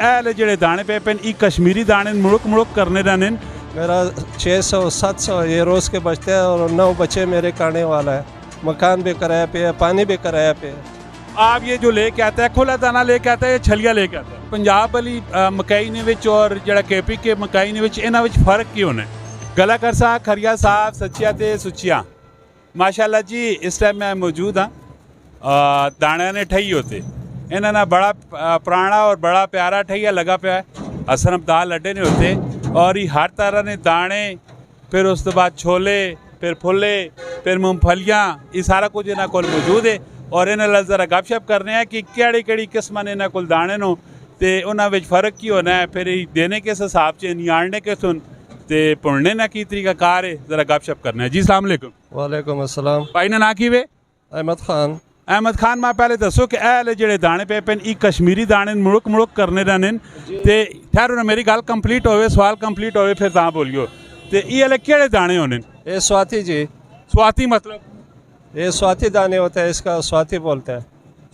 ए जेड़े दाने पे पेन ई कश्मीरी दाने मुड़क मुड़क करने दाने मेरा 600-700 ये रोज़ के बचते हैं और 9 बच्चे मेरे खाने वाला है। मकान भी किराया पे है, पानी भी किराया पे है। आप ये जो लेके आता है खुला दाना लेके आता है या छलिया लेके आता है? पंजाब वाली मकई ने विच और जड़ा केपी के मकई ने विच इन्हां विच फर्क की होना है? गला करसा खरिया साहब सच्चिया ते सुचिया माशाल्लाह जी इस टाइम मैं मौजूद हाँ। दाने ने ठई होते इन्हों ना बड़ा पुराना और बड़ा प्यारा ठैया लगा पाया है। असरम दाल अड्डे ने होते और ये हर तरह ने दाने फिर उस तो बाद छोले फिर फुले फिर मूंगफलियाँ ये सारा कुछ इन्होंने कोल मौजूद है और इन्हें ज़रा गपशप करने हैं कि केड़ी केड़ी किस्म ने इन्होंने कोल दाने नो ते उन्हां विच फ़र्क की होना है फिर देने के हिसाब से नियालने के सुन ते भुनने ना की तरीका कार है ज़रा गपशप करना है। जी अस्सलाम वालेकुम। वालेकुम अस्सलाम। भाई ना की वे अहमद खान। अहमद खान मैं पहले दसो कि ए जेड़े दाने पे पेन ई कश्मीरी दाने मुड़क मुड़क करने दाने ते ठहरो ना मेरी गल कंप्लीट होवे सवाल कंप्लीट होवे फिर तां बोलियो ते ई वाले केड़े दाने होने? ये स्वाति जी। स्वाति मतलब ये स्वाति दाने होते हैं, इसका स्वाति बोलते हैं।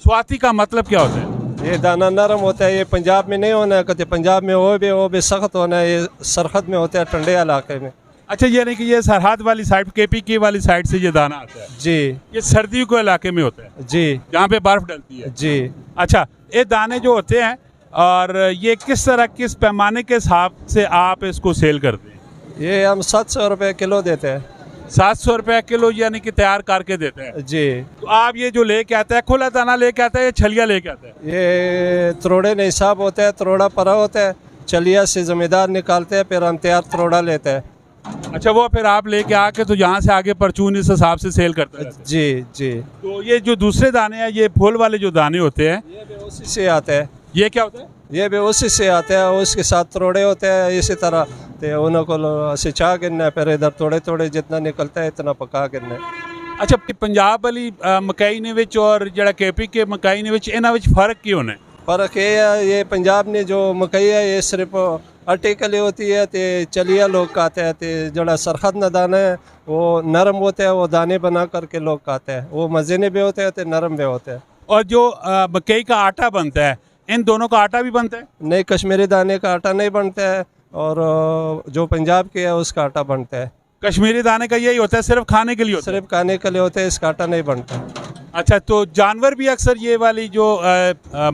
स्वाति का मतलब क्या होता है? ये दाना नरम होता है, ये पंजाब में नहीं होना है, कहते पंजाब में वो भी सख्त होना है, ये सरहद में होता है ठंडे इलाके में। अच्छा ये नहीं कि ये सरहद वाली साइड केपी की वाली साइड से ये दाना आता है? जी। ये सर्दियों के इलाके में होता है? जी। जहाँ पे बर्फ डलती है? जी। अच्छा ये दाने जो होते हैं और ये किस तरह किस पैमाने के हिसाब से आप इसको सेल करते हैं? ये हम 700 रुपये किलो देते हैं। 700 रुपये किलो यानी कि तैयार करके देते हैं? जी। तो आप ये जो लेके आता है खुला दाना लेके आता है या छलिया लेके आता है? ये त्रोड़े ने हिसाब होता है, त्रोड़ा परा होता है, छलिया से जमींदार निकालते हैं, फिर हम तैयार त्रोड़ा लेते हैं। अच्छा वो फिर आप लेके आके तो यहाँ से आगे परचून इस हिसाब से सेल करते हैं? जी जी। तो ये जो दूसरे दाने हैं ये फूल वाले जो दाने होते हैं ये भी उसी से आते हैं। ये क्या होता है? ये भी उसी से आते हैं, उसके साथ त्रोड़े होते हैं इसी तरह तो उनको सिंचा गिरना है, फिर इधर थोड़े थोड़े जितना निकलता है इतना पका गिरना है। अच्छा पंजाब वाली मकई ने विच और जड़ा केपी के मकई ने विच इन्हां विच फर्क की होना है? फ़र्क ये है ये पंजाब ने जो मकई है ये सिर्फ आटे के लिए होती है तो चलिया लोग खाते हैं, तो जड़ा सरहद न दाना है वो नरम होते हैं, वो दाने बना करके लोग खाते हैं, वो मज़ीने भी होते हैं तो नरम भी होते हैं। और जो मकई का आटा बनता है इन दोनों का आटा भी बनता है? नहीं, कश्मीरी दाने का आटा नहीं बनता है और जो पंजाब के है उसका आटा बनता है। कश्मीरी दाने का यही होता है सिर्फ खाने के लिए होता है? सिर्फ खाने के लिए होता है, इसका आटा नहीं बनता। अच्छा तो जानवर भी अक्सर ये वाली जो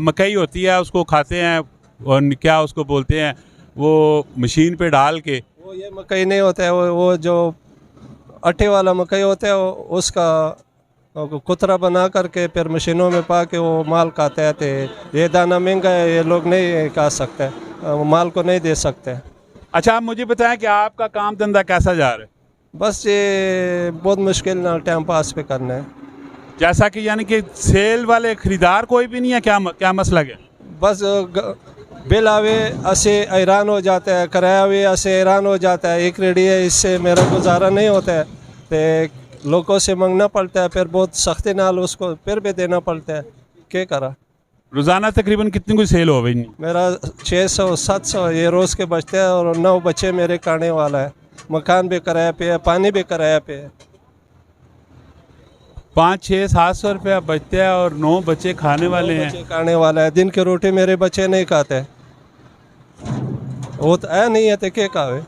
मकई होती है उसको खाते हैं और क्या उसको बोलते हैं वो मशीन पे डाल के? वो ये मकई नहीं होता है, वो जो आटे वाला मकई होता है उसका कुतरा बना करके फिर मशीनों में पा के वो माल खाते हैं। तो ये दाना महंगा है, ये लोग नहीं खा सकते, माल को नहीं दे सकते। अच्छा आप मुझे बताएं कि आपका काम धंधा कैसा जा रहा है? बस ये बहुत मुश्किल ना टाइम पास पे करना है। जैसा कि यानी कि सेल वाले खरीदार कोई भी नहीं है, क्या मसला है? बस बिल आवे ऐसे हैरान हो जाता है, किराया भी ऐसे हैरान हो जाता है, एक रेडी है इससे मेरा गुजारा नहीं होता है, तो लोगों से मांगना पड़ता है, फिर बहुत सख्ती नाल उसको फिर भी देना पड़ता है, क्या करा। रोज़ाना तकरीबन कितनी कोई सेल हो गई? मेरा 600-700 ये रोज़ के बचते हैं और 9 बच्चे मेरे खाने वाला है, मकान भी किराया पे है, पानी भी किराया पे है। 500-700 रुपया बचते हैं और 9 बच्चे खाने वाले हैं? खाने वाला है, दिन की रोटी मेरे बच्चे नहीं खाते, वो तो है नहीं है तो क्या खावे।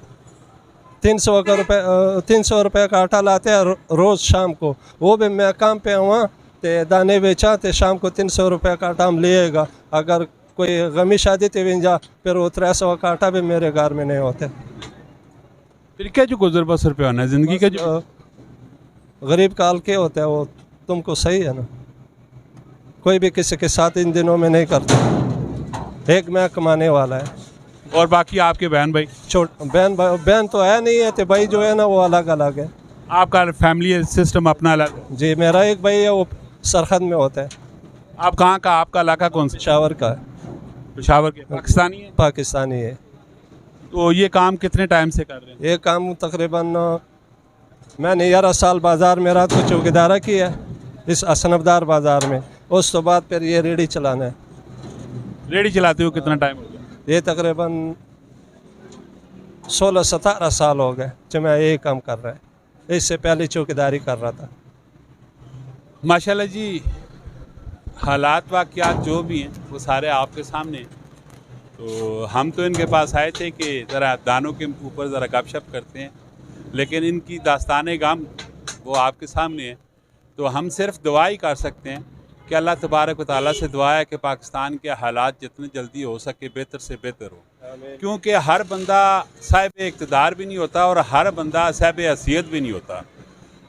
300 रुपये का आटा लाते हैं रोज़ शाम को, वो भी मैं काम पे हुआ तो दाने बेचा तो शाम को 300 रुपये का आटा हम लिएगा। अगर कोई गमी शादी तो भी जा फिर वो 300 का आटा भी मेरे घर में नहीं होते। फिर क्या जो गुजर बसर पे होना है ज़िंदगी का जो गरीब काल के होता है वो तुमको सही है ना, कोई भी किसी के साथ इन दिनों में नहीं करता, एक मैं कमाने वाला है और बाकी आपके बहन भाई? बहन तो है नहीं है, तो भाई जो है ना वो अलग अलग है। आपका फैमिली सिस्टम अपना अलग है? जी मेरा एक भाई है वो सरहद में होता है। आप कहाँ का, आपका इलाका कौन सा? पेशावर का है। पेशावर के? पाकिस्तानी है? पाकिस्तानी है। तो ये काम कितने टाइम से कर रहे हैं? ये काम तकरीबन मैंने 11 साल बाज़ार में रात को चौकीदारा किया इस असनफदार बाज़ार में, उस तो बाद फिर ये रेडी चलाना है। रेडी चलाते हो कितना टाइम हो गया? ये तकरीबन 16-17 साल हो गए जब मैं यही काम कर रहा है, इससे पहले चौकीदारी कर रहा था। माशाल्लाह जी हालात वाक़यात जो भी हैं वो सारे आपके सामने हैं। तो हम तो इनके पास आए थे कि ज़रा दानों के ऊपर ज़रा गपशप करते हैं, लेकिन इनकी दास्तान गम वो आपके सामने है। तो हम सिर्फ दुआ ही कर सकते हैं कि अल्लाह तबारक व तआला से दुआ है कि पाकिस्तान के हालात जितने जल्दी हो सके बेहतर से बेहतर हो, क्योंकि हर बंदा साहिब इक़्तिदार भी नहीं होता और हर बंदा साहिब हैसियत भी नहीं होता।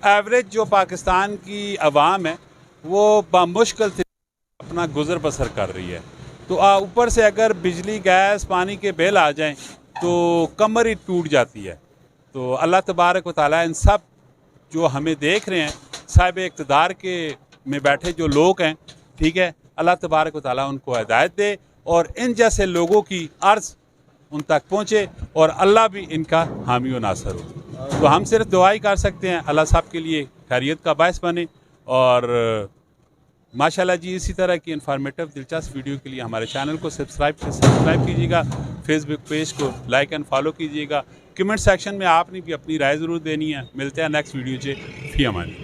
एवरेज जो पाकिस्तान की आवाम है वो बामुश्किल से अपना गुज़र बसर कर रही है। तो ऊपर से अगर बिजली गैस पानी के बिल आ जाएं तो कमर ही टूट जाती है। तो अल्लाह तबारक व तआला इन सब जो हमें देख रहे हैं साहिब इक़्तिदार के में बैठे जो लोग हैं, ठीक है, अल्लाह तबारक व तआला उनको हिदायत दे और इन जैसे लोगों की अर्ज़ उन तक पहुँचे और अल्लाह भी इनका हामी व नासर हो। तो हम सिर्फ दुआ ही कर सकते हैं अल्लाह साहब के लिए खैरियत का बायस बने। और माशाल्लाह जी, इसी तरह की इन्फॉर्मेटिव दिलचस्प वीडियो के लिए हमारे चैनल को सब्सक्राइब कीजिएगा, फेसबुक पेज को लाइक एंड फॉलो कीजिएगा। कमेंट सेक्शन में आपने भी अपनी राय ज़रूर देनी है। मिलते हैं नेक्स्ट वीडियो से। फी अमान।